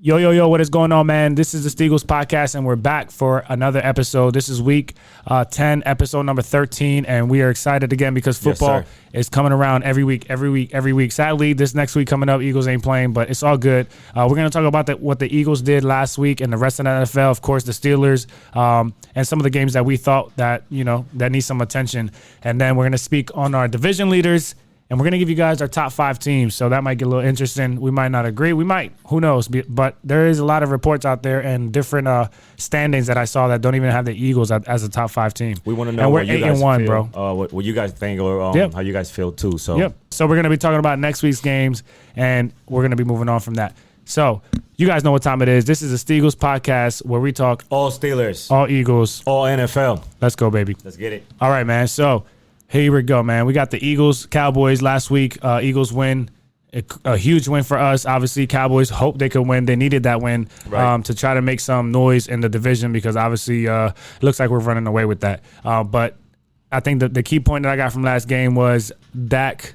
Yo, what is going on, man? This is the Steagles Podcast, and we're back for another episode. This is week 10, episode number 13, and we are excited again because football is coming around every week. Sadly, this next week coming up, Eagles ain't playing, but it's all good. We're going to talk about what the Eagles did last week and the rest of the NFL, of course, the Steelers, and some of the games that we thought that need some attention. And then we're going to speak on our division leaders, and we're going to give you guys our top 5 teams, so that might get a little interesting. We might not agree. We might. Who knows? But there is a lot of reports out there and different standings that I saw that don't even have the Eagles as a top 5 team. We want to know and we're what you guys 8-1, feel, bro. what you guys think or how you guys feel, too. So we're going to be talking about next week's games, and we're going to be moving on from that. So you guys know what time it is. This is the Steagles Podcast where we talk all Steelers, all Eagles, all NFL. Let's go, baby. Let's get it. All right, man. So here we go, man. We got the Eagles, Cowboys last week. Eagles win, a huge win for us. Obviously, Cowboys hope they could win. They needed that win to try to make some noise in the division because obviously it looks like we're running away with that. But I think the key point that I got from last game was Dak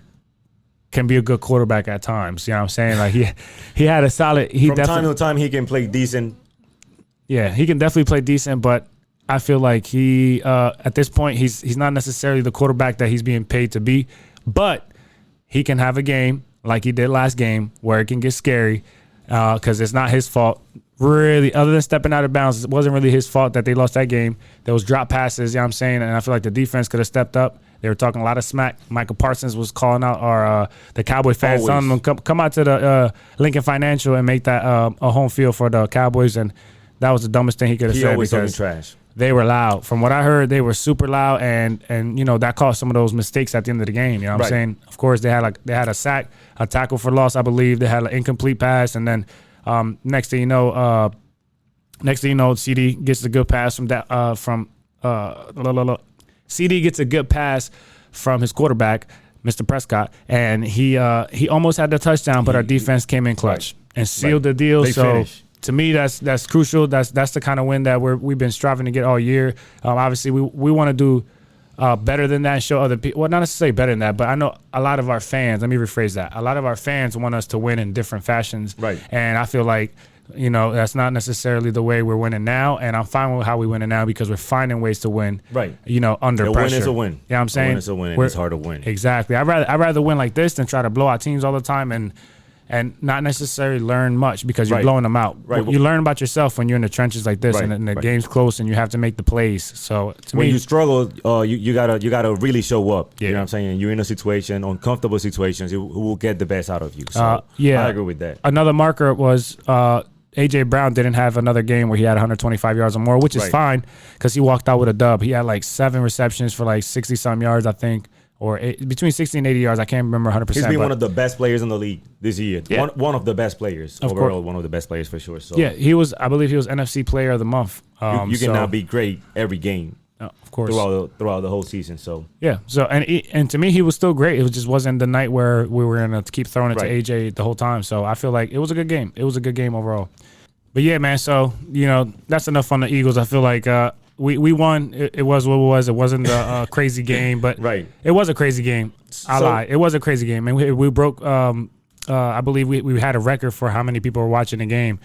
can be a good quarterback at times. You know what I'm saying? Like he had a solid. From time to time, he can play decent. Yeah, he can definitely play decent, but I feel like he at this point he's not necessarily the quarterback that he's being paid to be, but he can have a game like he did last game where it can get scary because it's not his fault. Really, other than stepping out of bounds, it wasn't really his fault that they lost that game. There was drop passes, you know what I'm saying? And I feel like the defense could have stepped up. They were talking a lot of smack. Michael Parsons was calling out the Cowboy fans, telling them come out to the Lincoln Financial and make that a home field for the Cowboys. And that was the dumbest thing he could have said. He always talking because trash. They were loud. From what I heard, they were super loud, and that caused some of those mistakes at the end of the game. You know what I'm saying? Of course, they had a sack, a tackle for loss, I believe. They had an incomplete pass, and then next thing you know, CD gets a good pass CD gets a good pass from his quarterback, Mr. Prescott, and he almost had the touchdown, but our defense came in clutch and sealed the deal. They finished. To me, that's crucial. That's the kind of win that we've been striving to get all year. Obviously, we want to do better than that. Show other people. Well, not necessarily better than that, but I know a lot of our fans. Let me rephrase that. A lot of our fans want us to win in different fashions. Right. And I feel like that's not necessarily the way we're winning now. And I'm fine with how we winning now because we're finding ways to win. Right. Under pressure. A win is a win. You know what I'm saying? A win is a win. And it's hard to win. Exactly. I'd rather win like this than try to blow out teams all the time and not necessarily learn much because you're blowing them out. Right. You learn about yourself when you're in the trenches like this and the game's close and you have to make the plays. So when you struggle, you gotta really show up. Yeah. You know what I'm saying? You're in a situation, uncomfortable situations, who will get the best out of you. So I agree with that. Another marker was A.J. Brown didn't have another game where he had 125 yards or more, which is fine because he walked out with a dub. He had like 7 receptions for like 60-some yards, I think. Or between 60 and 80 yards. I can't remember 100%. He's been one of the best players in the league this year. Yeah. One of the best players overall. One of the best players for sure. So yeah, I believe he was NFC Player of the Month. You cannot be great every game. Of course, throughout the whole season. So yeah. So and to me, he was still great. It just wasn't the night where we were gonna keep throwing it to AJ the whole time. So I feel like it was a good game. It was a good game overall. But yeah, man. So that's enough on the Eagles. I feel like. We won. It was what it was. It wasn't a crazy game, but it was a crazy game. I lied. It was a crazy game, and we broke. I believe we had a record for how many people were watching the game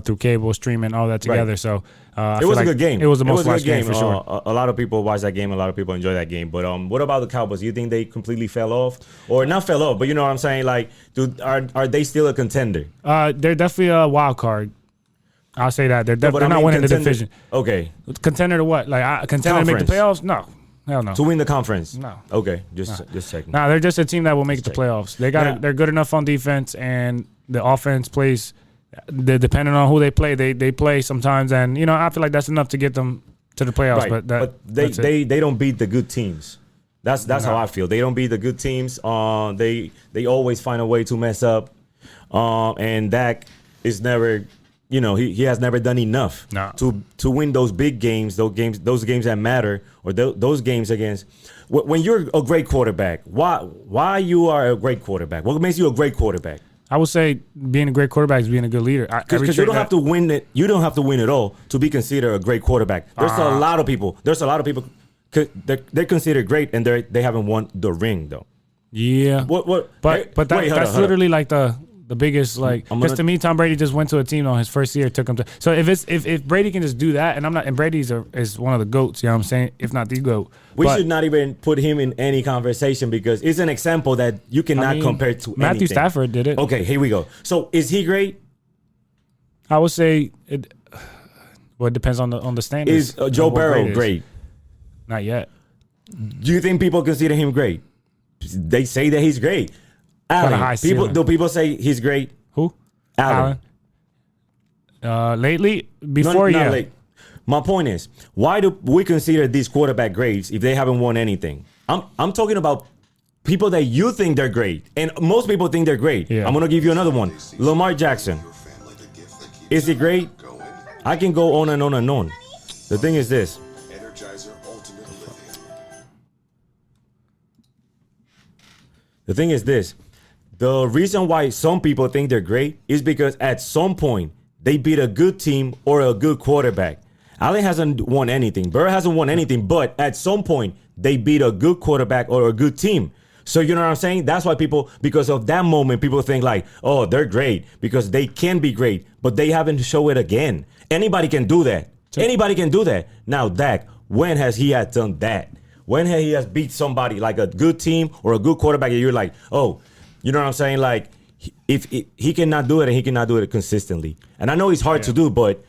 through cable streaming, all that together. So it was a good game. It was the most watched game for sure. A lot of people watched that game. A lot of people enjoyed that game. But what about the Cowboys? Do you think they completely fell off, or not fell off? But you know what I'm saying? Like, are they still a contender? They're definitely a wild card. I'll say that they're not winning the division. Okay, contender to what? Like contender to make the playoffs? No, hell no. To win the conference? No. Okay, just checking. No, they're just a team that will make the playoffs. They're good enough on defense, and the offense plays. Depending on who they play, they play sometimes, and I feel like that's enough to get them to the playoffs. Right. But they don't beat the good teams. That's how I feel. They don't beat the good teams. They always find a way to mess up. And Dak is never. He has never done enough to win those big games, those games that matter, or those games against. When you're a great quarterback, why you are a great quarterback? What makes you a great quarterback? I would say being a great quarterback is being a good leader. Because you don't have to win it. You don't have to win it all to be considered a great quarterback. There's a lot of people. They're considered great, and they haven't won the ring though. Yeah. What? But that's literally like the The biggest, like, because to me, Tom Brady just went to a team on his first year, took him to. So if Brady can just do that, and Brady's is one of the GOATs, you know what I'm saying? If not the GOAT. We should not even put him in any conversation because it's an example that you cannot compare to Matthew anything. Stafford did it. Okay, here we go. So is he great? I would say it. Well, it depends on the standards. Is Joe Burrow great? Not yet. Do you think people consider him great? They say that he's great. Allen, do people say he's great? Who? Allen. Lately, before not late. My point is, why do we consider these quarterback grades if they haven't won anything? I'm talking about people that you think they're great, and most people think they're great. Yeah. I'm gonna give you another one. Lamar Jackson. Is he great? I can go on and on and on. The thing is this. The thing is this. The reason why some people think they're great is because at some point they beat a good team or a good quarterback. Allen hasn't won anything. Burrow hasn't won anything, but at some point they beat a good quarterback or a good team. So you know what I'm saying? That's why people, because of that moment, people think like, oh, they're great because they can be great, but they haven't shown it again. Anybody can do that. Anybody can do that. Now, Dak, when has he had done that? When he has beat somebody like a good team or a good quarterback, and you're like, oh, you know what I'm saying? Like, if he cannot do it, and he cannot do it consistently. And I know it's hard to do, but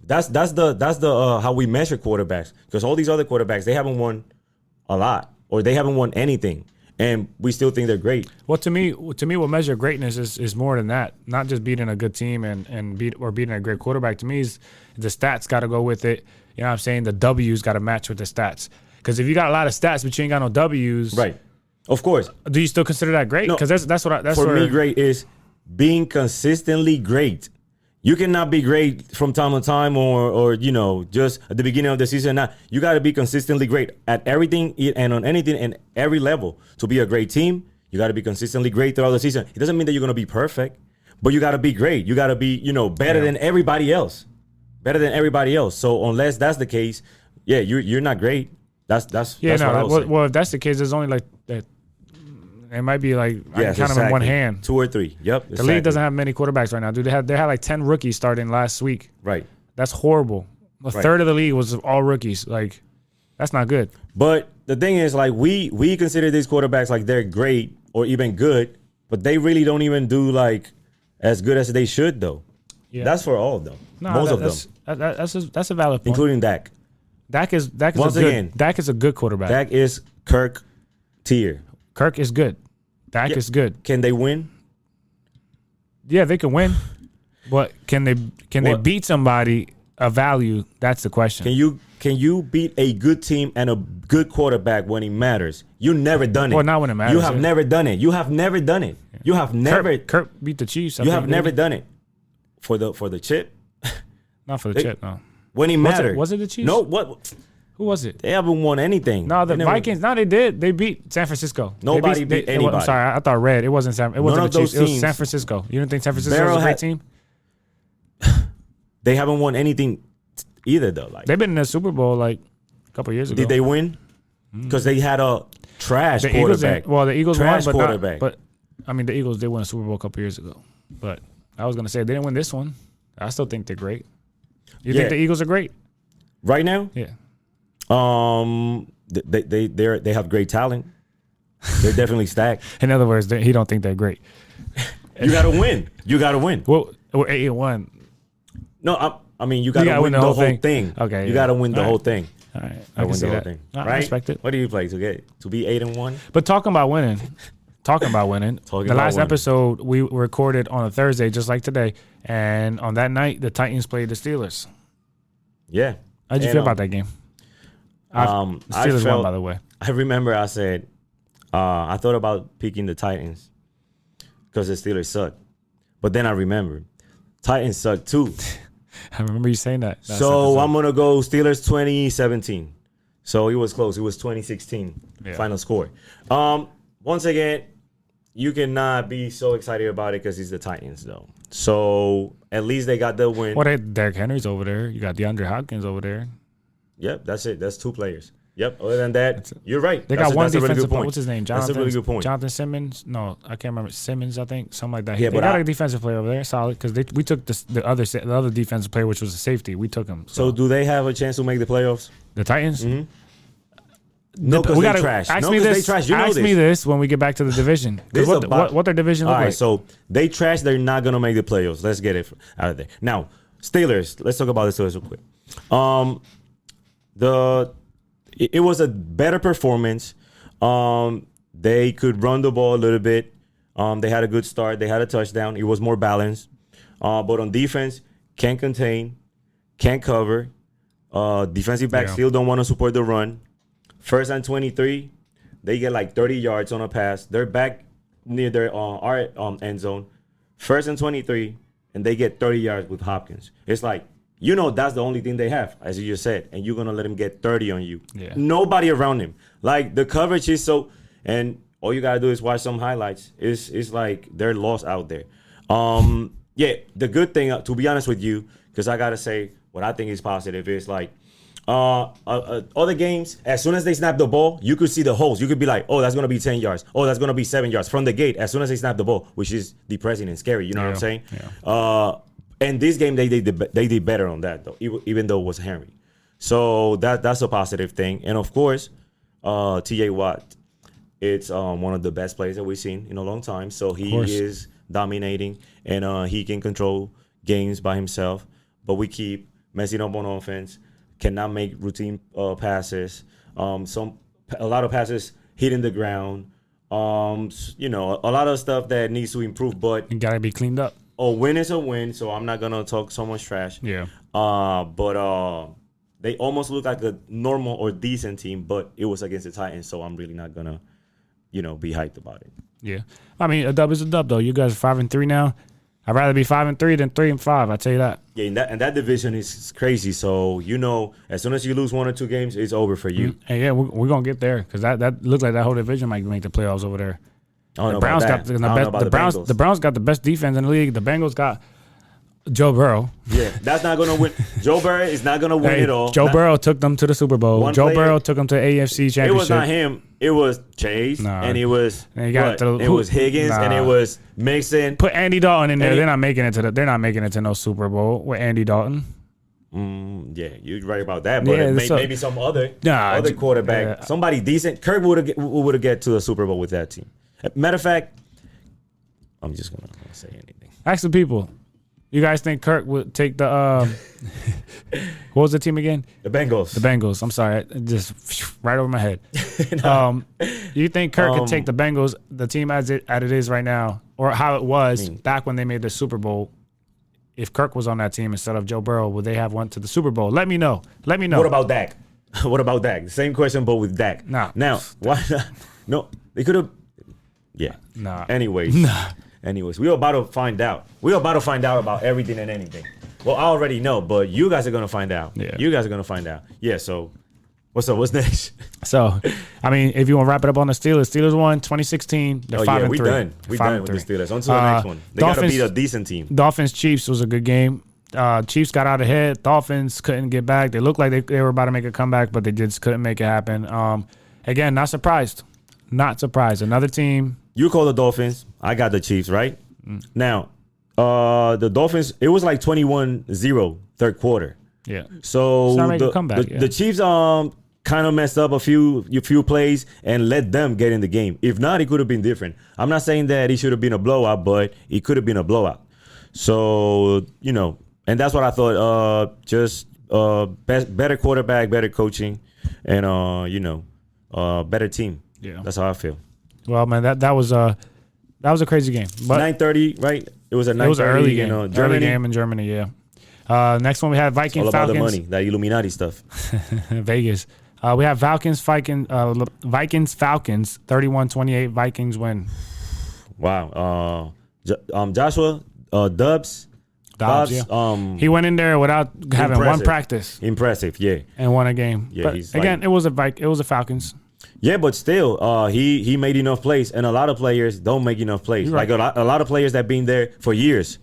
that's the how we measure quarterbacks, because all these other quarterbacks, they haven't won a lot or they haven't won anything, and we still think they're great. Well, to me, what measure greatness is more than that. Not just beating a good team and beating a great quarterback. To me, is the stats got to go with it. You know what I'm saying? The W's got to match with the stats. Because if you got a lot of stats but you ain't got no W's, right? Of course. Do you still consider that great? Because that's for me. Great is being consistently great. You cannot be great from time to time, or you know, just at the beginning of the season. Now you got to be consistently great at everything and on anything and every level. To be a great team, you got to be consistently great throughout the season. It doesn't mean that you're gonna be perfect, but you got to be great. You got to be, you know, better than everybody else. Better than everybody else. So unless that's the case, yeah, you're not great. That's what I would say. Well, if that's the case, there's only like that. It might be like I can count them in one hand. 2 or 3. Yep. The league doesn't have many quarterbacks right now, dude. They had like 10 rookies starting last week. Right. That's horrible. A third of the league was all rookies. Like, that's not good. But the thing is, like, we consider these quarterbacks like they're great or even good, but they really don't even do like as good as they should, though. Yeah. That's for all of them. No, most of them. That's a valid point. Including Dak. Dak is a good quarterback. Dak is Kirk tier. Kirk is good. Dak is good. Can they win? Yeah, they can win. But can they beat somebody of value? That's the question. Can you beat a good team and a good quarterback when it matters? You never done it. Well, not when it matters. You have never done it. You have never done it. Yeah. You have never. Kirk beat the Chiefs. You have never done it for the chip. Not for the chip. No. When it mattered. Was it the Chiefs? No. What? Who was it? They haven't won anything. No, the Vikings. No, they did. They beat San Francisco. Nobody beat anybody. I'm sorry. I thought red. It wasn't San. It wasn't the Chiefs. It was San Francisco. You didn't think San Francisco was a great team? They haven't won anything either, though. Like, they've been in the Super Bowl like a couple years ago. Did they win? Because they had a trash quarterback. The Eagles trash won, quarterback. But I mean, the Eagles did win a Super Bowl a couple years ago. But I was gonna say they didn't win this one. I still think they're great. You think the Eagles are great right now? Yeah. They have great talent. They're definitely stacked. In other words, he don't think they're great. You gotta win. You gotta win. Well, we're 8-1. No, I mean you gotta win the whole thing. Okay, you gotta win the whole thing. All right, I can see that. I respect it. What do you play to be 8-1? But talking about winning. The last episode we recorded on a Thursday, just like today, and on that night the Titans played the Steelers. Yeah. How'd you feel about that game? The Steelers won, by the way. I remember I said I thought about picking the Titans because the Steelers suck, but then I remembered Titans suck too. I remember you saying that. So I'm gonna go Steelers 2017. So it was close. It was 2016 final score. Once again, you cannot be so excited about it because it's the Titans, though. So at least they got the win. Well, Derrick Henry's over there. You got DeAndre Hopkins over there. Yep, that's it. That's 2 players. Yep. Other than that, you're right. They got one defensive player. What's his name? That's a really good point. Jonathan Simmons? No, I can't remember. Simmons, I think. Something like that. Yeah, they got a defensive player over there. Solid. Because we took the other defensive player, which was a safety. We took him. So do they have a chance to make the playoffs? The Titans? Mm-hmm. No, because they trash. Ask me this when we get back to the division. What their division look like. All right, so they trash. They're not going to make the playoffs. Let's get it out of there. Now, Steelers. Let's talk about the Steelers real quick. It was a better performance. They could run the ball a little bit. They had a good start. They had a touchdown. It was more balanced. But on defense, can't contain, can't cover. Defensive backs still don't want to support the run. 1st and 23, they get like 30 yards on a pass. They're back near their our end zone. 1st and 23, and they get 30 yards with Hopkins. It's like, that's the only thing they have, as you just said, and you're going to let him get 30 on you. Yeah. Nobody around him. Like, the coverage is so, and all you got to do is watch some highlights. It's like they're lost out there. The good thing, to be honest with you, because I got to say what I think is positive, is like, other games, as soon as they snap the ball, you could see the holes. You could be like, oh, that's going to be 10 yards. Oh, that's going to be 7 yards from the gate as soon as they snap the ball, which is depressing and scary. You know what I'm saying? Yeah. And this game, they did better on that, though, even though it was Henry. So that's a positive thing. And, of course, T.J. Watt, it's one of the best players that we've seen in a long time. So he is dominating, and he can control games by himself. But we keep messing up on offense, cannot make routine passes. A lot of passes hitting the ground. A lot of stuff that needs to improve. But it got to be cleaned up. A win is a win, so I'm not gonna talk so much trash. Yeah. But they almost look like a normal or decent team, but it was against the Titans, so I'm really not gonna, be hyped about it. Yeah. I mean, a dub is a dub, though. You guys are 5-3 now. I'd rather be 5-3 than 3-5. I tell you that. Yeah, and that division is crazy. So as soon as you lose 1 or 2 games, it's over for you. And yeah, we're gonna get there because that looks like that whole division might make the playoffs over there. The Browns got the Browns got the best defense in the league. The Bengals got Joe Burrow. Yeah, that's not gonna win. Joe Burrow is not gonna win it all. Joe Burrow took them to the Super Bowl. Burrow took them to the AFC Championship. It was not him. It was Chase, and it was it was Higgins, and it was Mixon. Put Andy Dalton in there. They're not making it to no Super Bowl with Andy Dalton. Yeah, you're right about that. But maybe some other quarterback, somebody decent. Kirk would have get to the Super Bowl with that team. Matter of fact, I'm just gonna say anything. Ask the people. You guys think Kirk would take the what was the team again? The Bengals. The Bengals. I'm sorry, just right over my head. You think Kirk could take the Bengals, the team as it is right now, or how it was back when they made the Super Bowl? If Kirk was on that team instead of Joe Burrow, would they have went to the Super Bowl? Let me know. What about Dak? The same question, but with Dak. Nah. Now, why not? No, they could have. Yeah. Nah. Anyways, we're about to find out. We're about to find out about everything and anything. Well, I already know, but you guys are gonna find out. Yeah. You guys are gonna find out. Yeah. So, what's up? What's next? So, I mean, if you want to wrap it up on the Steelers won 2016. They're 5-3. We done. We done with the Steelers. On to the next one. They got to beat a decent team. Dolphins Chiefs was a good game. Chiefs got out ahead. Dolphins couldn't get back. They looked like they were about to make a comeback, but they just couldn't make it happen. Again, not surprised. Not surprised. Another team. You call the Dolphins. I got the Chiefs, right? Now, the Dolphins, it was like 21-0 third quarter. Yeah. So the Chiefs kind of messed up a few plays and let them get in the game. If not, it could have been different. I'm not saying that it should have been a blowout, but it could have been a blowout. So, and that's what I thought. Just better quarterback, better coaching, and better team. Yeah. That's how I feel. Well, man, that was a crazy game. But 9:30, right? It was a 9:30. It was an early game. Germany. Early game in Germany, yeah. Next one we had Vikings all about Falcons. the money, that Illuminati stuff. Vegas. We have Vikings Falcons 31-28. Vikings win. Wow. Joshua Dobbs. Yeah. He went in there without having one practice. Impressive, yeah. And won a game. Yeah, but again, it was a Falcons. Yeah, but still, he made enough plays, and a lot of players don't make enough plays. Right. Like a lot of players that been there for years.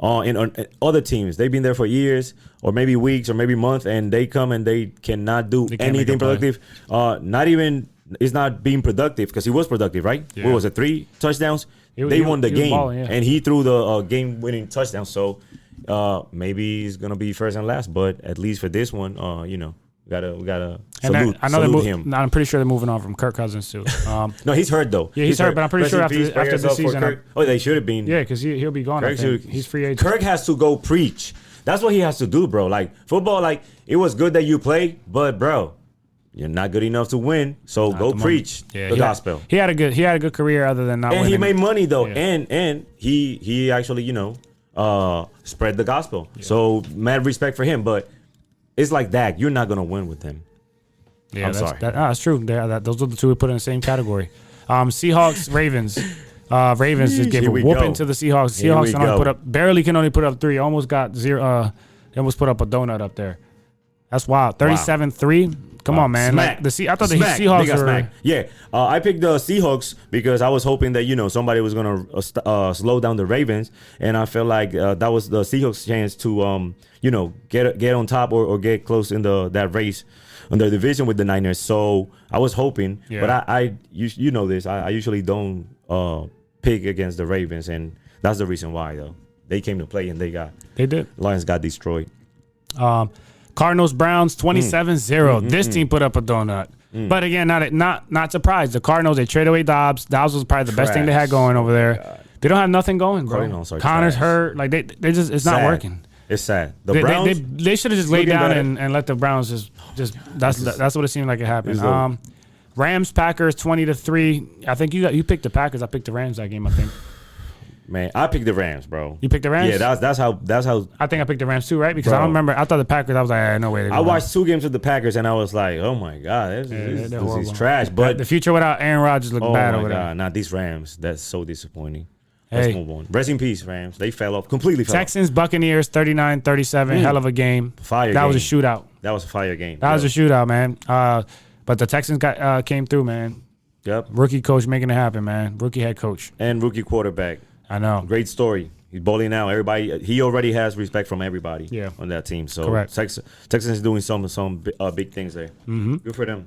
in other teams. They've been there for years, or maybe weeks, or maybe months, and they come and they cannot do anything productive. Not even it's not being productive because he was productive, right? Yeah. What was it? 3 touchdowns. They won the game, balling, yeah. And he threw the game-winning touchdown. So maybe he's gonna be first and last, but at least for this one, we gotta salute him. I'm pretty sure they're moving on from Kirk Cousins too. No, he's hurt though. Yeah, he's hurt, but I'm pretty sure after the season. They should have been. Yeah, because he'll be gone. He's free agent. Kirk has to go preach. That's what he has to do, bro. Like football, like it was good that you play, but bro, you're not good enough to win. So go preach the gospel. He had a good career other than not winning. And he made money though, and he actually spread the gospel. Yeah. So mad respect for him, but it's like that. You're not gonna win with him. Yeah, that's true. Those are the two we put in the same category. Seahawks, Ravens. Ravens just gave a whooping to the Seahawks. Seahawks can only put up 3. Almost got 0. They almost put up a donut up there. That's wild. 37-3. Come on, man. Smack. I thought the Seahawks were smack. Yeah, I picked the Seahawks because I was hoping that somebody was gonna slow down the Ravens, and I felt like that was the Seahawks' chance to get on top or get close in that race in the division with the Niners. So I was hoping, but I this. I usually don't pick against the Ravens, and that's the reason why though. They came to play and they did. Lions got destroyed. Cardinals Browns 27-0. This team put up a donut. But again, not surprised. The Cardinals, they traded away Dobbs. Dobbs was probably the best thing they had going over there. God. They don't have nothing going, bro. Connor's hurt. Like they just it's sad. Not working. It's sad. The Browns they should have just laid down and let the Browns just that's what it seemed like it happened. Rams Packers 20-3. I think you picked the Packers. I picked the Rams that game, I think. Man, I picked the Rams, bro. You picked the Rams? Yeah, that's how. I think I picked the Rams too, right? Because I don't remember. I thought the Packers. I was like, no way. I watched 2 games with the Packers, and I was like, oh my god, this is trash. But the future without Aaron Rodgers looked bad over there. Oh my god, not these Rams. That's so disappointing. Let's move on. Rest in peace, Rams. They fell off completely. Texans, Buccaneers, 39-37. Hell of a game. That was a shootout. That was a fire game. That was a shootout, man. But the Texans came through, man. Yep. Rookie coach making it happen, man. Rookie head coach and rookie quarterback. I know. Great story. He's balling out. Everybody. He already has respect from everybody. On that team. So correct. Texas is doing some big things there. Good for them.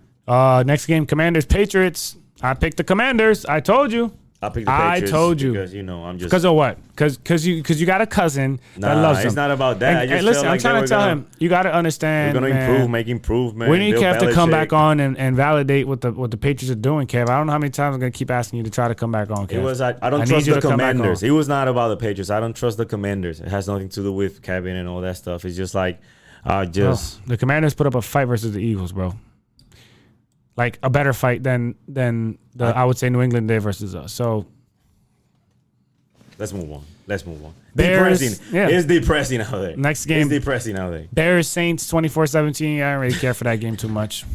Next game, Commanders Patriots. I picked the Commanders. I told you. I picked the Patriots. I told you because I'm just because of what? Because you got a cousin that loves him. It's not about that. And listen, I'm trying to tell him you got to understand. We're gonna make improvement. We need Kev to come back on and validate what the Patriots are doing, Kev. I don't know how many times I'm gonna keep asking you to try to come back on, Kev. It was I don't trust the Commanders. It was not about the Patriots. I don't trust the Commanders. It has nothing to do with Kevin and all that stuff. It's just like the Commanders put up a fight versus the Eagles, bro. Like a better fight than I would say New England did versus us. So. Let's move on. Bears, depressing. Yeah. It's depressing out there. Next game. It's depressing out there. Bears, Saints, 24-17. I don't really care for that game too much.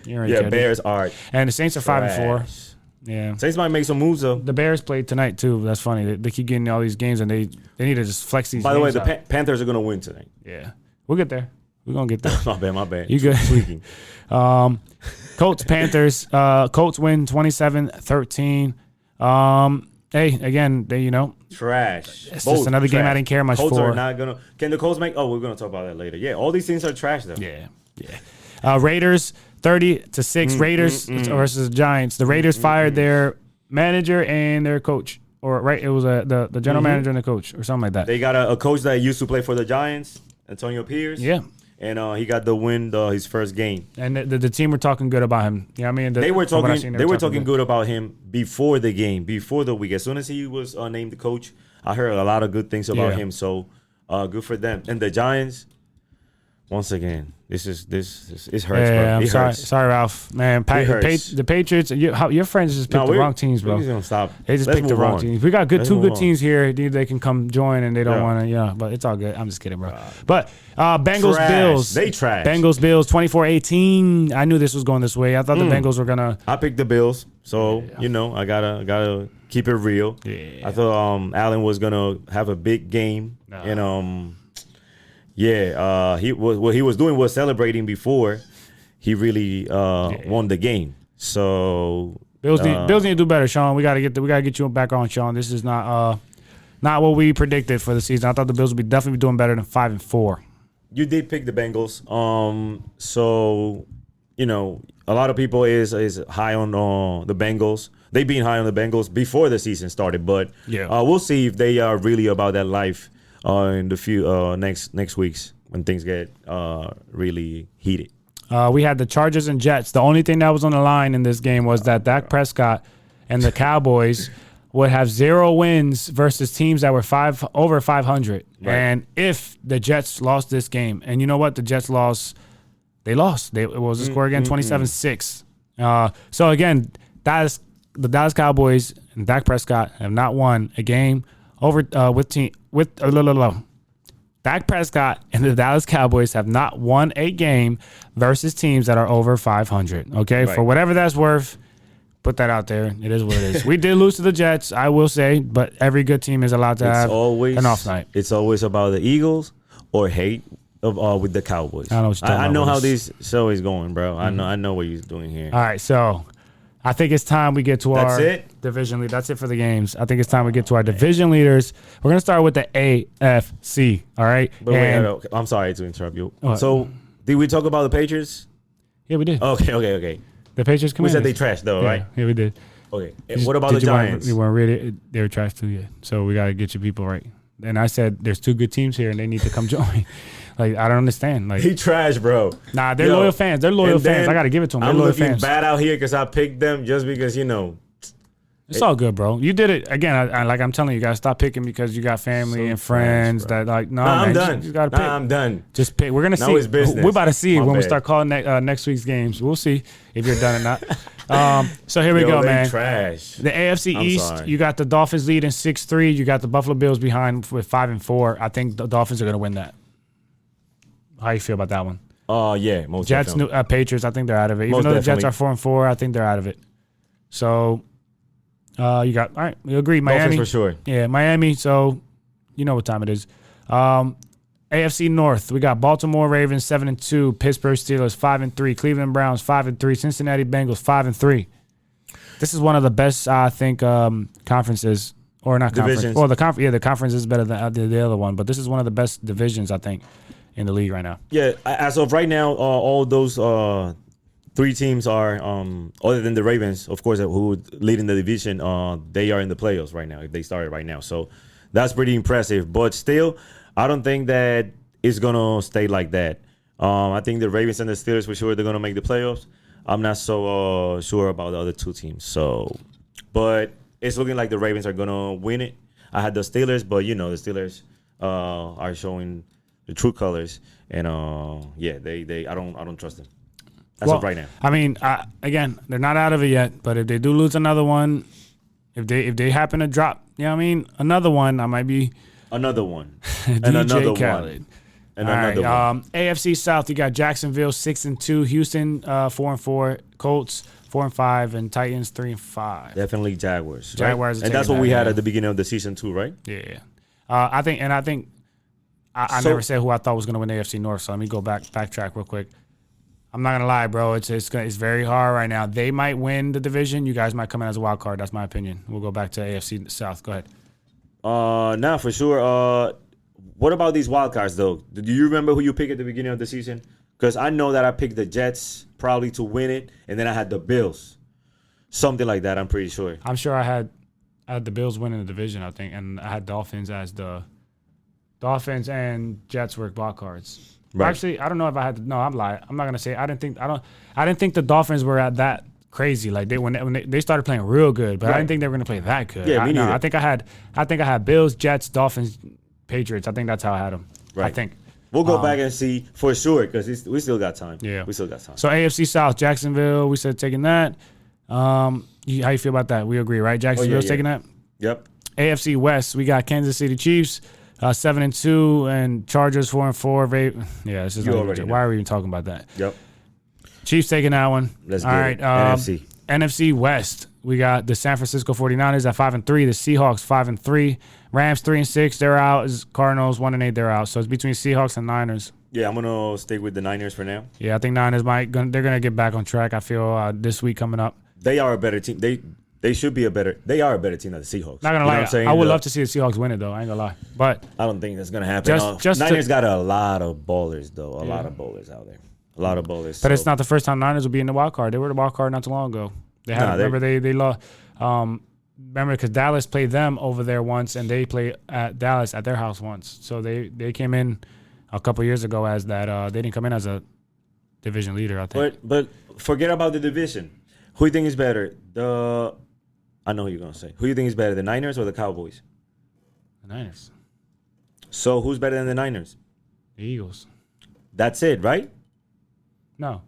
Bears are. And the Saints are 5-4. Yeah. Saints might make some moves, though. The Bears played tonight, too. That's funny. They keep getting all these games, and they need to just flex these games. By the way, the Panthers are going to win tonight. Yeah. We'll get there. We're going to get there. My bad. You good. Colts, Panthers. Colts win 27-13. Hey, again, trash. It's just another game I didn't care much Colts for. Are not gonna. Can the Colts make? Oh, we're gonna talk about that later. Yeah, all these things are trash though. Yeah. Raiders 30-6. Raiders versus Giants. The Raiders fired their manager and their coach, or right? It was the general manager and the coach, or something like that. They got a coach that used to play for the Giants, Antonio Pierce. Yeah. And he got the win his first game. And the team were talking good about him. You know what I mean? They were talking good about him before the game, before the week. As soon as he was named the coach, I heard a lot of good things about him. So good for them. And the Giants, once again, this hurts. Yeah, bro. I'm sorry, Ralph. Man, the Patriots. Your friends just picked the wrong teams, bro. We're gonna stop. They just picked the wrong teams. We got two good teams here. They can come join, and they don't want to. Yeah, but it's all good. I'm just kidding, bro. But Bengals Bills. They trash. Bengals Bills 24-18. I knew this was going this way. I thought the Bengals were gonna. I picked the Bills, so I gotta keep it real. Yeah. I thought Allen was gonna have a big game, and what he was doing was celebrating before he really won the game. So Bills need to do better, Sean. We gotta get you back on, Sean. This is not not what we predicted for the season. I thought the Bills would be definitely doing better than 5-4. You did pick the Bengals. So, a lot of people is high on the Bengals. They been high on the Bengals before the season started, but we'll see if they are really about that life in the few next weeks when things get really heated. We had the Chargers and Jets. The only thing that was on the line in this game was that Dak Prescott and the Cowboys would have 0 wins versus teams that were over 500. Right. And if the Jets lost this game, and you know what? The Jets lost. They lost. It was a score again, 27-6. So, again, the Dallas Cowboys and Dak Prescott have not won a game over Dak Prescott and the Dallas Cowboys have not won a game versus teams that are over 500. Okay, right. For whatever that's worth, put that out there. It is what it is. We did lose to the Jets, I will say, but every good team is allowed to have an off night. It's always about the Eagles or hate with the Cowboys. I know how this show is going, bro. Mm-hmm. I know what you're doing here. All right, so I think it's time we get to our division lead. That's it for the games. I think it's time we get to our division leaders. We're gonna start with the AFC. All right. But wait, I'm sorry to interrupt you. So, did we talk about the Patriots? Yeah, we did. Okay. The Patriots. We said they trashed though, right? Yeah, we did. Okay. What about the Giants? You weren't really. They were trash too. Yeah. So we gotta get your people right. And I said there's 2 good teams here, and they need to come join. Like, I don't understand. Like, he trash, bro. Nah, they're loyal fans. They're loyal fans. I got to give it to them. They're loyal fans. I'm looking bad out here because I picked them just because, It's all good, bro. You did it. Again, I'm telling you, you got to stop picking because you got family and friends that, like, no, man, I'm done. You got to pick. I'm done. Just pick. We're going to see. It's business. We're about to see when we start calling next week's games. We'll see if you're done or not. So here we go, man. Trash. The AFC East, you got the Dolphins leading 6-3. You got the Buffalo Bills behind with 5-4. I think the Dolphins are going to win that. How you feel about that one? Yeah, most Jets, Patriots. I think they're out of it. Even though the Jets are 4-4, I think they're out of it. So, you got all right. We agree. Miami Dolphins for sure. Yeah, Miami. So, you know what time it is. AFC North. We got Baltimore Ravens 7-2, Pittsburgh Steelers 5-3, Cleveland Browns 5-3, Cincinnati Bengals 5-3. This is one of the best, I think, conferences or not divisions. Conference. Well, the conference is better than the other one, but this is one of the best divisions, I think, in the league right now. Yeah, as of right now, all those 3 teams are, other than the Ravens, of course, who lead in the division, they are in the playoffs right now, if they started right now. So that's pretty impressive. But still, I don't think that it's going to stay like that. I think the Ravens and the Steelers, for sure, they're going to make the playoffs. I'm not so sure about the other 2 teams. But it's looking like the Ravens are going to win it. I had the Steelers, but, the Steelers are showing the true colors, and they I don't trust them. That's up right now. I mean, again, they're not out of it yet, but if they do lose another one, if they happen to drop, another one, I might be another one, and another Khaled. One, and another one. AFC South, you got Jacksonville 6-2, Houston 4-4, Colts 4-5, and Titans 3-5. Definitely Jaguars. Jaguars, right? And that's what we had at the beginning of the season too, right? Yeah. I think. I never said who I thought was going to win the AFC North, so let me backtrack real quick. I'm not going to lie, bro. It's very hard right now. They might win the division. You guys might come in as a wild card. That's my opinion. We'll go back to AFC South. Go ahead. Nah, for sure. What about these wild cards, though? Do you remember who you picked at the beginning of the season? Because I know that I picked the Jets probably to win it, and then I had the Bills. Something like that, I'm pretty sure. I'm sure I had the Bills winning the division, I think, and I had Dolphins as the Dolphins and Jets were wild cards. Right. Actually, I don't know if I had. No, I'm lying. I'm not gonna say. I didn't think the Dolphins were at that crazy. Like when they started playing real good, but I didn't think they were gonna play that good. Yeah, me neither. I think I had Bills, Jets, Dolphins, Patriots. I think that's how I had them. Right. I think. We'll go back and see for sure because we still got time. Yeah, we still got time. So AFC South, Jacksonville. We said taking that. How you feel about that? We agree, right? Jacksonville's taking that. Yep. AFC West, we got Kansas City Chiefs. 7-2 and Chargers 4-4. Yeah, this is why are we even talking about that? Yep. Chiefs taking that one. Let's get it. NFC West. We got the San Francisco 49ers at 5-3. The Seahawks 5-3. Rams 3-6. They're out. Cardinals 1-8. They're out. So it's between Seahawks and Niners. Yeah, I'm gonna stick with the Niners for now. Yeah, I think Niners they're gonna get back on track. I feel this week coming up. They are a better team. they should be they are a better team than the Seahawks. Not gonna lie, I would love to see the Seahawks win it though. I ain't gonna lie, but I don't think that's gonna happen. Niners got a lot of bowlers though, a lot of bowlers out there, a lot of bowlers. But it's not the first time Niners will be in the wild card. They were the wild card not too long ago. They had remember they lost. Remember because Dallas played them over there once, and they played at Dallas at their house once. So they came in a couple years ago as that. They didn't come in as a division leader, I think. But forget about the division. Who do you think is better? I know who you're gonna say. Who do you think is better, the Niners or the Cowboys? The Niners. So who's better than the Niners? The Eagles. That's it, right? No.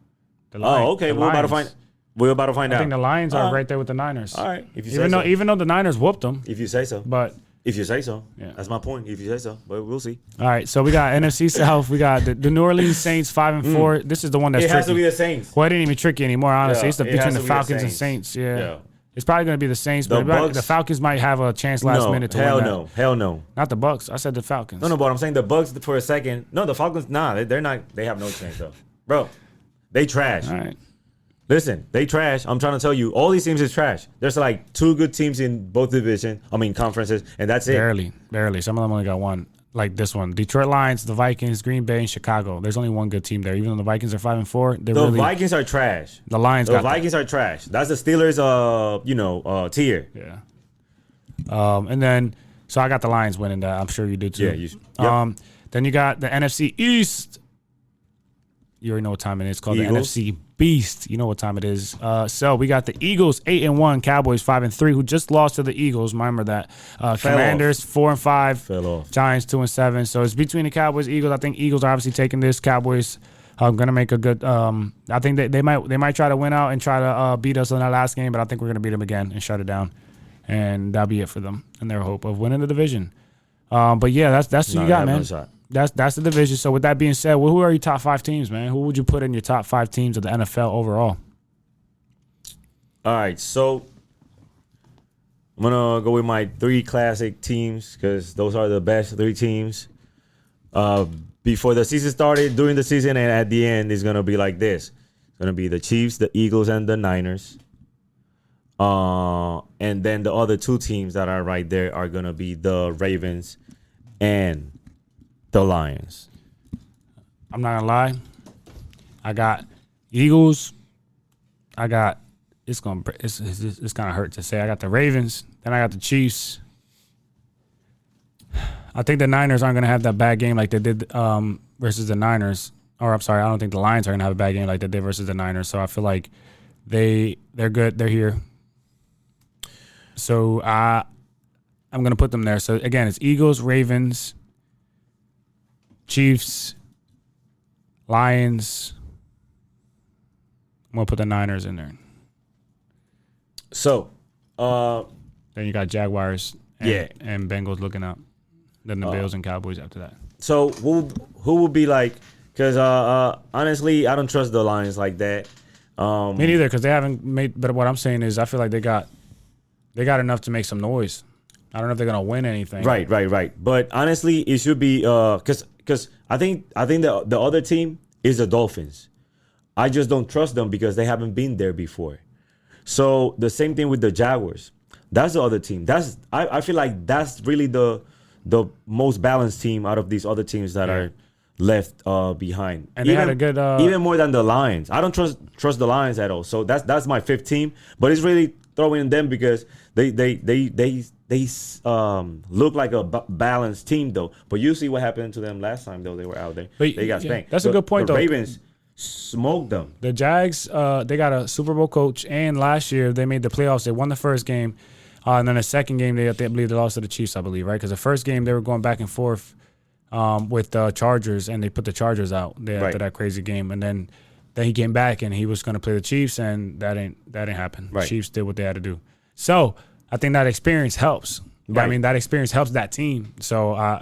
Okay. We're about to find out. I think the Lions are right there with the Niners. All right. If you even though the Niners whooped them. If you say so. But if you say so. Yeah. That's my point. If you say so. But we'll see. All right. So we got NFC South. We got the New Orleans Saints 5-4. This is the one that's tricky. It has to be the Saints. Well, it ain't even tricky anymore, honestly. Yeah, it's between the Falcons and Saints. Yeah. It's probably going to be the Saints, but the Falcons might have a chance last minute to win that. Hell no. Not the Bucks. I said the Falcons. No, but I'm saying the Bucks for a second. No, the Falcons, they're not. They have no chance, though. Bro, they trash. All right. Listen, they trash. I'm trying to tell you, all these teams is trash. There's like 2 good teams in both conferences, and that's it. Barely. Some of them only got one. Like this one. Detroit Lions, the Vikings, Green Bay, and Chicago. There's only one good team there. Even though the Vikings are 5-4, Vikings are trash. The Lions The Vikings are trash. That's the Steelers tier. Yeah. And then so I got the Lions winning that. I'm sure you do too. Yeah, then you got the NFC East. You already know what time it is. It's called Eagles. the NFC Beast. You know what time it is. So we got the Eagles 8-1, Cowboys 5-3, who just lost to the Eagles. Remember that. Commanders 4-5, fell off. Giants 2-7. So it's between the Cowboys, Eagles. I think Eagles are obviously taking this. Cowboys are gonna make a good. I think they might try to win out and try to beat us in that last game, but I think we're gonna beat them again and shut it down, and that'll be it for them and their hope of winning the division. But yeah, that's what you got, man. That's the division. So with that being said, who are your top 5 teams, man? Who would you put in your top 5 teams of the NFL overall? All right, so I'm gonna go with my 3 classic teams because those are the best 3 teams. Before the season started, during the season, and at the end, it's gonna be like this. It's gonna be the Chiefs, the Eagles, and the Niners. And then the other 2 teams that are right there are gonna be the Ravens and the Lions. I'm not gonna lie. I got Eagles. It's kind of hurt to say. I got the Ravens. Then I got the Chiefs. I think the Niners aren't gonna have that bad game like they did versus the Niners. Or I'm sorry, I don't think the Lions are gonna have a bad game like they did versus the Niners. So I feel like they're good. They're here. So I'm gonna put them there. So again, it's Eagles, Ravens, Chiefs, Lions. I'm gonna put the Niners in there. So, then you got Jaguars and Bengals looking up. Then the Bills and Cowboys after that. So who would be like? Because honestly, I don't trust the Lions like that. Me neither, because they haven't made. But what I'm saying is, I feel like they got enough to make some noise. I don't know if they're gonna win anything. Right. But honestly, it should be because I think the other team is the Dolphins. I just don't trust them because they haven't been there before. So the same thing with the Jaguars. That's the other team. I feel like that's really the most balanced team out of these other teams that are left behind. And they had a good even more than the Lions. I don't trust the Lions at all. So that's my 5th team. But it's really throwing them because they look like a balanced team though. But you see what happened to them last time though they were out there. They got spanked. That's a good point though. The Ravens smoked them. The Jags, they got a Super Bowl coach, and last year they made the playoffs. They won the first game, and then the second game they believe they lost to the Chiefs, I believe, right? Because the first game they were going back and forth with the Chargers, and they put the Chargers out after that crazy game, and then he came back and he was going to play the Chiefs, and that ain't happen. Right. Chiefs did what they had to do. So I think that experience helps. Right. I mean, that experience helps that team. So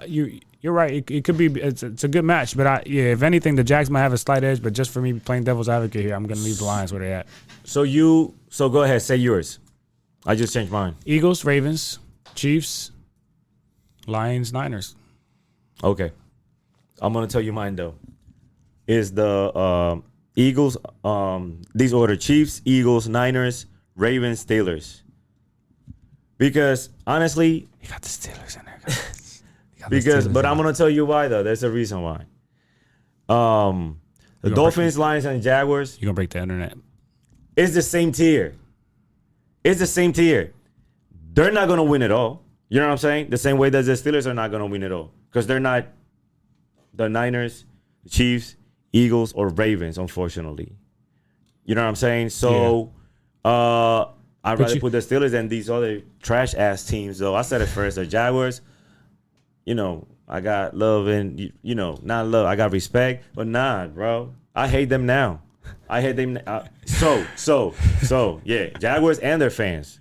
you're right. It could be it's a good match, but if anything, the Jags might have a slight edge. But just for me playing devil's advocate here, I'm going to leave the Lions where they're at. So go ahead, say yours. I just changed mine. Eagles, Ravens, Chiefs, Lions, Niners. Okay, I'm gonna tell you mine though. Is the Eagles? These order: Chiefs, Eagles, Niners, Ravens, Steelers. Because honestly, he got the Steelers in there. Guys. But I'm gonna tell you why though. There's a reason why. The Dolphins, Lions, and Jaguars. You're gonna break the internet. It's the same tier. It's the same tier. They're not gonna win it all. You know what I'm saying? The same way that the Steelers are not gonna win it all because they're not the Niners, the Chiefs, Eagles, or Ravens. Unfortunately, you know what I'm saying. So, I'd rather put the Steelers than these other trash ass teams. Though I said it first, the Jaguars. You know, I got love and not love. I got respect, but nah, bro. I hate them now. I hate them. So yeah, Jaguars and their fans.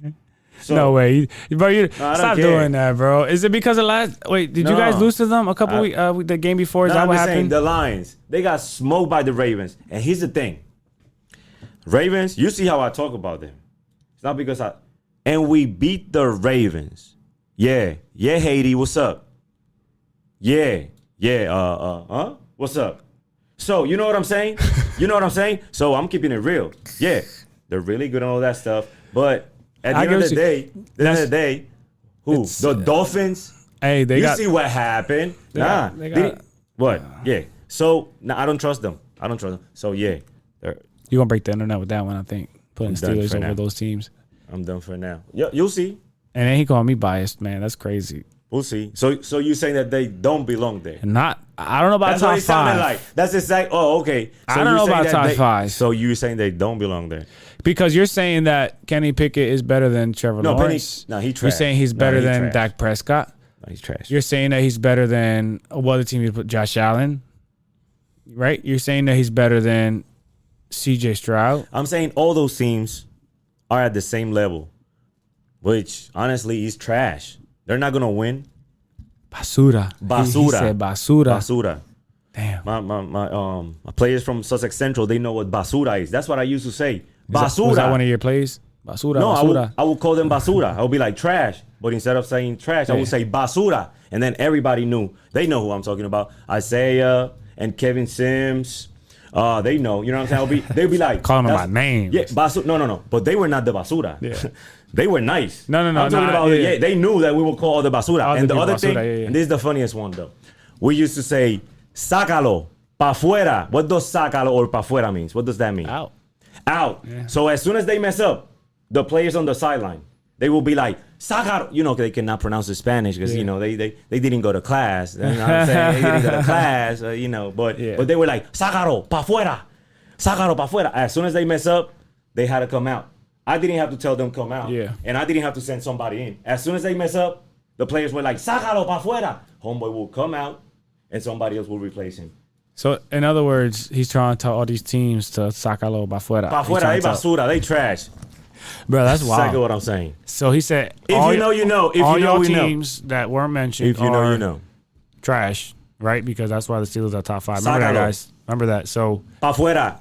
So, no way, bro. Stop doing that, bro. Is it because of last? Wait, did you guys lose to them a couple weeks? The game before, is that what happened? Saying, the Lions, they got smoked by the Ravens. And here's the thing, Ravens. You see how I talk about them. It's not because and we beat the Ravens. Yeah, Haiti, what's up? Yeah, what's up? So, you know what I'm saying? So, I'm keeping it real. Yeah, they're really good on all that stuff. But at the end of the day, who? The Dolphins? Hey, you see what happened? What? Yeah. So, I don't trust them. So, yeah. You're going to break the internet with that one, I think. Putting Steelers over those teams. I'm done for now. You'll see. And then he called me biased, man. That's crazy. We'll see. So you're saying that they don't belong there? I don't know about top 5. Like. That's exactly. Oh, okay. So I don't know about top 5. So you're saying they don't belong there? Because you're saying that Kenny Pickett is better than Trevor Lawrence. He's trash. You're saying he's better than Dak Prescott. No, he's trash. You're saying that he's better than what other team you put? Josh Allen, right? You're saying that he's better than C.J. Stroud. I'm saying all those teams are at the same level, which honestly is trash. They're not gonna win. Basura. He said basura. Damn. My players from Sussex Central, they know what basura is. That's what I used to say. Basura. Was that one of your plays? Basura. No, basura. I would call them basura. I would be like trash, but instead of saying trash, I would say basura, and then everybody knew. They know who I'm talking about. Isaiah and Kevin Sims. They know. You know what I'm saying? They'd be like calling them by name. Yeah, basura. No. But they were not the basura. Yeah. They were nice. No. I'm talking about they knew that we would call the basura. And the other thing, and this is the funniest one though. We used to say, sácalo, pa' fuera. What does sácalo or pa' fuera means? What does that mean? Out. Yeah. So as soon as they mess up, the players on the sideline, they will be like, sácalo. You know, they cannot pronounce the Spanish because, they didn't go to class. You know what I'm saying? They didn't go to class, but they were like, sácalo, pa' fuera. Sácalo, pa' fuera. As soon as they mess up, they had to come out. I didn't have to tell them come out. Yeah. And I didn't have to send somebody in. As soon as they mess up, the players were like, sácalo pa' fuera. Homeboy will come out and somebody else will replace him. So, in other words, he's trying to tell all these teams to sácalo pa' fuera. Pa' fuera, they basura, they trash. Bro, that's wild. Exactly what I'm saying. So he said, if you know, you know. If all you know, your you know. teams that weren't mentioned if you know, you know. Trash, right? Because that's why the Steelers are top 5. Remember that, guys. Remember that. So, pa' fuera.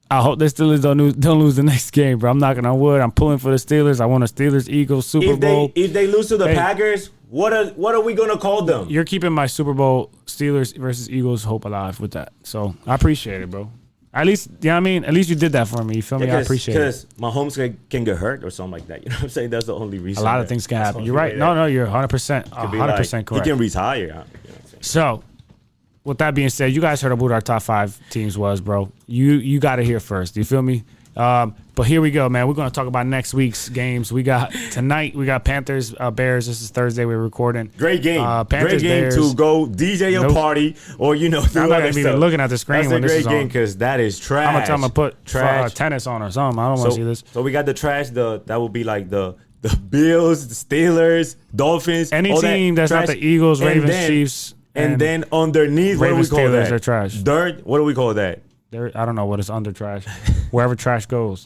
I hope the Steelers don't lose the next game, bro. I'm knocking on wood. I'm pulling for the Steelers. I want a Steelers-Eagles Super Bowl. If they lose to the Packers, what are we going to call them? You're keeping my Super Bowl Steelers versus Eagles hope alive with that. So, I appreciate it, bro. At least, you know what I mean? At least you did that for me. You feel me? I appreciate it. Because Mahomes can get hurt or something like that. You know what I'm saying? That's the only reason. A lot of things can happen. You're right. No, you're 100%. 100% correct. He can retire. You know what I'm saying? So, with that being said, you guys heard about our top 5 teams was, bro. You got it here first. You feel me? But here we go, man. We're going to talk about next week's games. We got tonight. We got Panthers, Bears. This is Thursday. We're recording. Great game. Panthers, great game Bears. To go DJ your party or I'm not even looking at the screen. That's when a this great is game because that is trash. I'm gonna tell them to put tennis on or something. I don't want to see this. So we got the trash. That will be like the Bills, the Steelers, Dolphins. Any team that's not the Eagles, Ravens, Chiefs. And then underneath, Ravens, what do we call that? They're trash. Dirt. What do we call that? I don't know what is under trash. Wherever trash goes.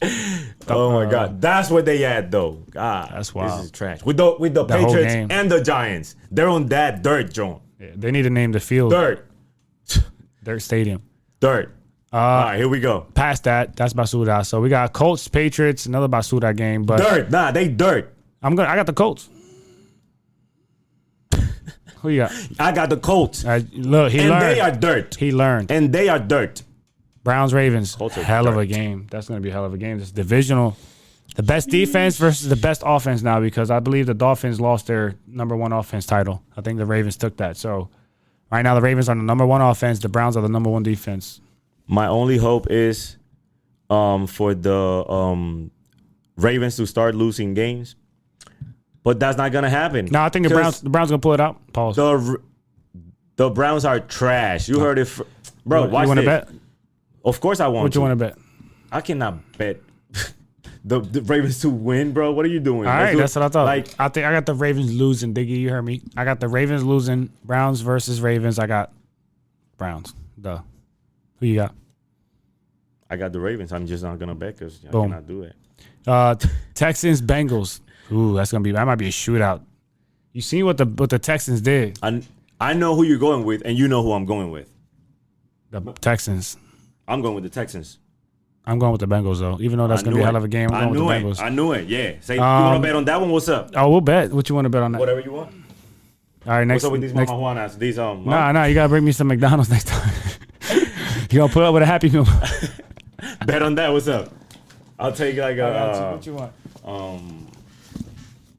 Oh my God, that's what they at though. God, that's wild. This is trash. With the Patriots and the Giants, they're on that dirt joint. Yeah, they need to name the field Dirt Stadium. Dirt. All right, here we go. Past that, that's basura. So we got Colts, Patriots, another basura game. But dirt. Nah, they dirt. I got the Colts. Who you got? I got the Colts. Look, he learned. And they are dirt. He learned. And they are dirt. Browns, Ravens. Colts are hell dirt. Of a game. That's going to be a hell of a game. It's divisional. The best defense versus the best offense now, because I believe the Dolphins lost their number one offense title. I think the Ravens took that. So right now the Ravens are the number one offense. The Browns are the number one defense. My only hope is for the Ravens to start losing games. But that's not going to happen. No, I think the Browns going to pull it out. Pause. The Browns are trash. You heard it. Bro, watch this. You want to bet? Of course I want to. What you want to bet? I cannot bet the Ravens to win, bro. What are you doing? All right, that's what I thought. Like, I think I got the Ravens losing, Diggy. You heard me. I got the Ravens losing. Browns versus Ravens. I got Browns. Duh. Who you got? I got the Ravens. I'm just not going to bet because I cannot do it. Texans, Bengals. Ooh, that might be a shootout. You see what the Texans did. I know who you're going with, and you know who I'm going with. The Texans. I'm going with the Texans. I'm going with the Bengals, though. Even though that's going to be a hell of a game, I'm going with the Bengals. I knew it, yeah. Say, you want to bet on that one? What's up? Oh, we'll bet. What you want to bet on that? Whatever you want. All right, next. What's up with these Mama Juanas? These, Nah, you got to bring me some McDonald's next time. You going to put up with a Happy Meal? Bet on that. What's up? I'll take like a... What you want?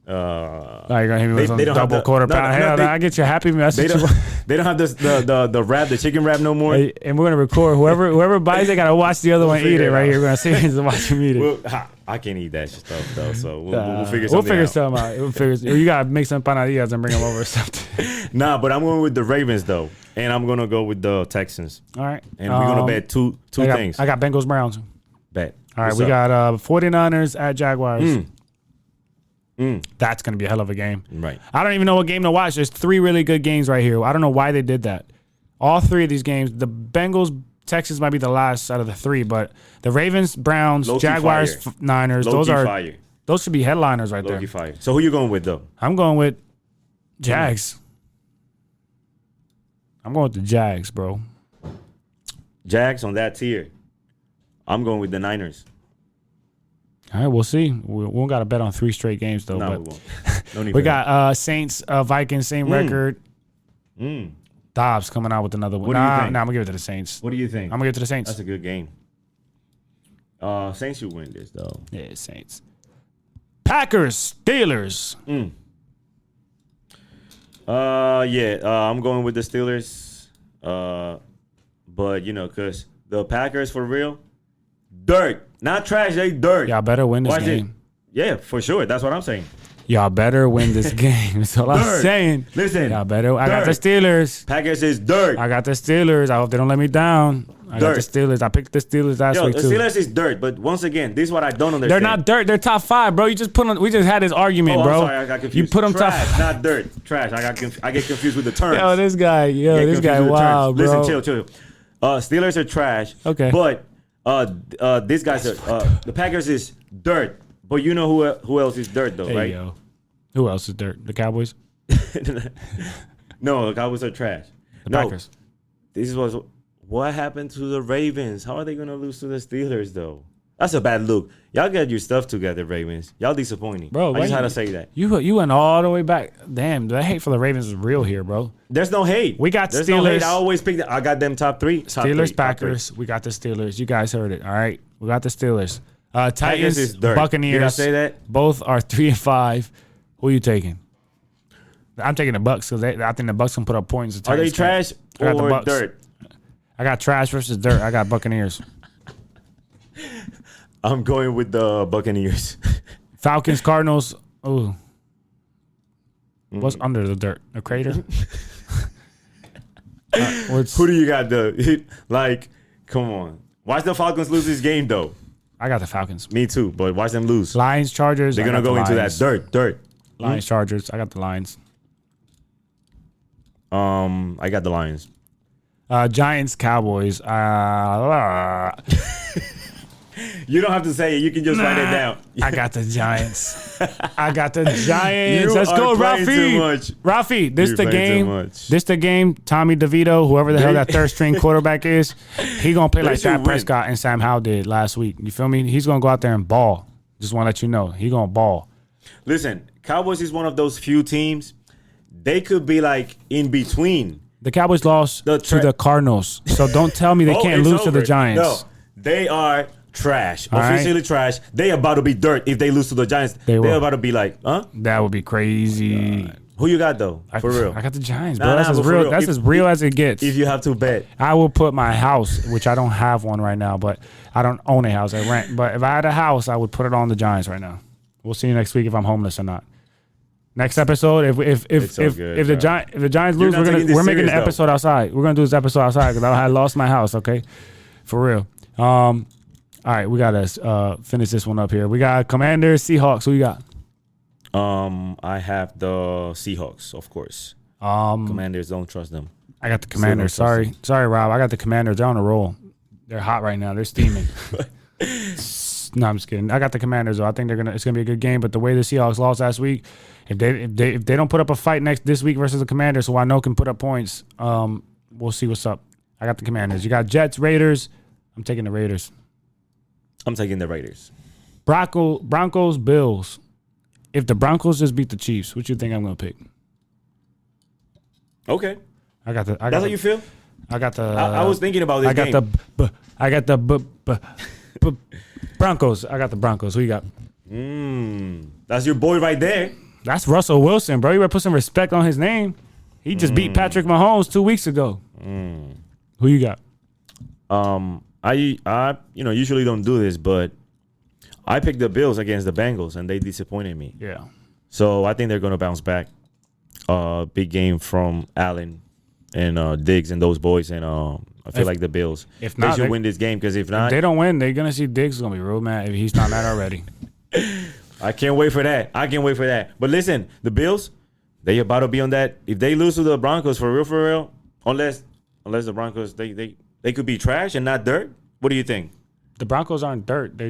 You're gonna hit me with some double quarter pound. I get you Happy Meal. They don't have this the wrap, the chicken wrap no more. Hey, and we're gonna record. Whoever buys it, gotta watch the other one eat it right here. We're gonna see and watch him eat it. I can't eat that stuff though, so we'll figure something out. We'll figure. You gotta make some panadillas and bring them over or something. Nah, but I'm going with the Ravens though, and I'm gonna go with the Texans. All right, and we're gonna bet two things. I got Bengals Browns. Bet. All right, we got 49ers at Jaguars. That's going to be a hell of a game. Right. I don't even know what game to watch. There's 3 really good games right here. I don't know why they did that. All 3 of these games, the Bengals, Texans might be the last out of the 3, but the Ravens, Browns, Jaguars, Niners, those should be headliners right there. Fire. So who you going with though? I'm going with Jags. I'm going with the Jags, bro. Jags on that tier. I'm going with the Niners. All right, we'll see. We won't got to bet on 3 straight games, though. No, we won't. No need we got Saints, Vikings, same record. Dobbs coming out with another one. I'm going to give it to the Saints. What do you think? I'm going to give it to the Saints. That's a good game. Saints should win this, though. Yeah, Saints. Packers, Steelers. I'm going with the Steelers. But, because the Packers, for real, dirt. Not trash, they dirt. Y'all better win this game. Yeah, for sure. That's what I'm saying. Y'all better win this game. That's all I'm saying. Listen. Y'all better. I got the Steelers. Packers is dirt. I got the Steelers. I hope they don't let me down. I got the Steelers. I picked the Steelers last week, too. The Steelers is dirt, but once again, this is what I don't understand. They're not dirt. They're top 5, bro. We just had this argument, bro. I'm sorry, I got confused. You put them trash, top. Not dirt. Trash. I get confused with the terms. This guy, wow, bro. Listen, chill. Steelers are trash. Okay. But these guys are the Packers is dirt. But you know who else is dirt though, right? Yo. Who else is dirt? The Cowboys? No, the Cowboys are trash. Packers. This was what happened to the Ravens. How are they gonna lose to the Steelers though? That's a bad look. Y'all get your stuff together, Ravens. Y'all disappointing. Bro, I just had to say that. You went all the way back. Damn, the hate for the Ravens is real here, bro. There's no hate. We got There's Steelers. No hate. I always pick I got them top 3. Steelers, Packers. We got the Steelers. You guys heard it. All right. We got the Steelers. Titans, is dirt. Buccaneers. Did I say that? Both are 3-5. Who are you taking? I'm taking the Bucks because I think the Bucks can put up points. Are they trash or dirt? I got trash versus dirt. I got Buccaneers. I'm going with the Buccaneers. Falcons, Cardinals. Ooh. What's under the dirt? A crater? Who do you got? Come on. Watch the Falcons lose this game, though. I got the Falcons. Me too, but watch them lose. Lions, Chargers. They're going to go into that dirt. Lions, Chargers. I got the Lions. I got the Lions. Giants, Cowboys. You don't have to say it. You can just write it down. I got the Giants. Let's go, Rafi. Rafi, this the game. This the game. Tommy DeVito, whoever the hell that third string quarterback is, he gonna play like Dak Prescott and Sam Howell did last week. You feel me? He's gonna go out there and ball. Just want to let you know, he gonna ball. Listen, Cowboys is one of those few teams. They could be like in between. The Cowboys lost to the Cardinals, so don't tell me they can't lose to the Giants. No, they are trash. All Officially trash. They about to be dirt if they lose to the Giants. They're about to be like, huh? That would be crazy. Who you got though? For real. I got the Giants, bro. Nah, That's as real. That's as real as it gets. If you have to bet, I will put my house, which I don't have one right now, but I don't own a house. I rent. But if I had a house, I would put it on the Giants right now. We'll see you next week if I'm homeless or not. Next episode, if the Giants lose, we're making the episode outside. We're gonna do this episode outside because I lost my house. Okay, for real. All right, we gotta finish this one up here. We got Commanders, Seahawks. Who you got? I have the Seahawks, of course. Commanders, don't trust them. I got the Commanders. Sorry, Rob. I got the Commanders. They're on a roll. They're hot right now. They're steaming. No, I'm just kidding. I got the Commanders though. I think it's gonna be a good game. But the way the Seahawks lost last week, if they don't put up a fight this week versus the Commanders, who I know can put up points, we'll see what's up. I got the Commanders. You got Jets, Raiders. I'm taking the Raiders. I'm taking the Raiders. Broncos, Bills. If the Broncos just beat the Chiefs, what you think I'm gonna pick? Okay. That's how you feel? I got the. I was thinking about this game. I got the Broncos. I got the Broncos. Who you got? That's your boy right there. That's Russell Wilson, bro. You better put some respect on his name. He just beat Patrick Mahomes 2 weeks ago. Who you got? I usually don't do this, but I picked the Bills against the Bengals, and they disappointed me. Yeah. So I think they're going to bounce back. Big game from Allen and Diggs and those boys, and I feel like the Bills. If not, they should win this game because if not, if they don't win, they're going to see Diggs going to be real mad if he's not mad already. I can't wait for that. But listen, the Bills, they about to be on that. If they lose to the Broncos for real, unless the Broncos they could be trash and not dirt. What do you think? The Broncos aren't dirt. The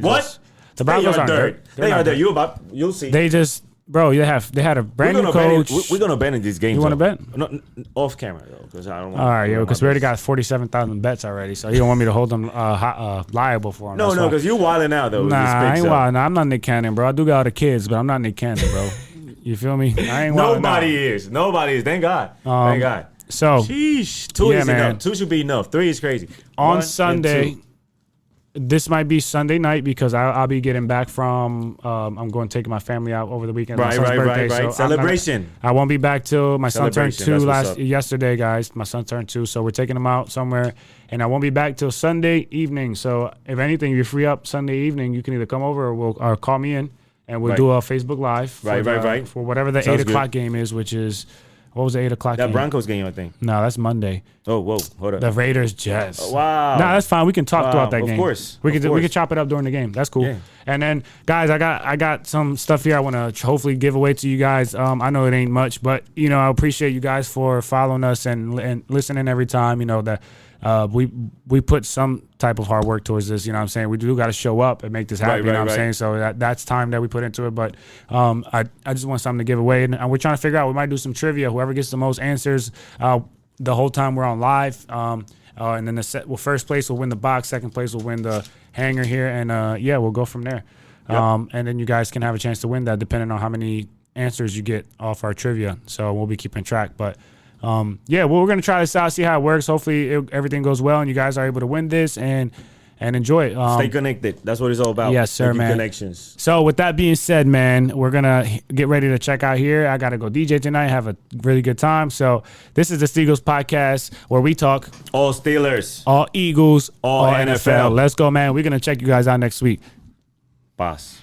Broncos aren't dirt. They are dirt. You'll see. They just, bro. They had a brand new coach. We're gonna bet in this game. You want to bet? No, off camera though, because I don't. All right, because we already got 47,000 bets already, so you don't want me to hold them liable for them. No, because you're wilding out though. Nah, I ain't wilding. I'm not Nick Cannon, bro. I do got all the kids, but I'm not Nick Cannon, bro. You feel me? I ain't wilding. Nobody is. Thank God. Thank God. So, sheesh. 2 is enough. 2 should be enough. 3 is crazy. On Sunday, this might be Sunday night because I'll be getting back from. I'm going to take my family out over the weekend. Right. So celebration. I won't be back till my son turned 2 yesterday, guys. My son turned 2, so we're taking him out somewhere, and I won't be back till Sunday evening. So if anything, if you're free up Sunday evening, you can either come over or call me in, and we'll do a Facebook Live. For whatever the 8 o'clock game is, which is. What was the 8 o'clock game? That Broncos game, I think. No, that's Monday. Oh, whoa. Hold up. The Raiders, Jets. Oh, wow. No, that's fine. We can talk throughout that game. Of course. We can chop it up during the game. That's cool. Yeah. And then, guys, I got some stuff here I want to hopefully give away to you guys. I know it ain't much, but, I appreciate you guys for following us and listening every time. That we put some type of hard work towards this. You know what I'm saying? We do got to show up and make this happen. You know what I'm saying? So that's time that we put into it. But I just want something to give away. And we're trying to figure out, we might do some trivia. Whoever gets the most answers the whole time we're on live. And then first place will win the box. Second place will win the hanger here. And we'll go from there. Yep. And then you guys can have a chance to win that depending on how many answers you get off our trivia. So we'll be keeping track. But we're going to try this out, see how it works. Hopefully everything goes well and you guys are able to win this and enjoy it. Stay connected. That's what it's all about. Yes, sir, man. Connections. So with that being said, man, we're going to get ready to check out here. I got to go DJ tonight, have a really good time. So this is the Steagles Podcast where we talk all Steelers, all Eagles, all NFL. Let's go, man. We're going to check you guys out next week. Paz.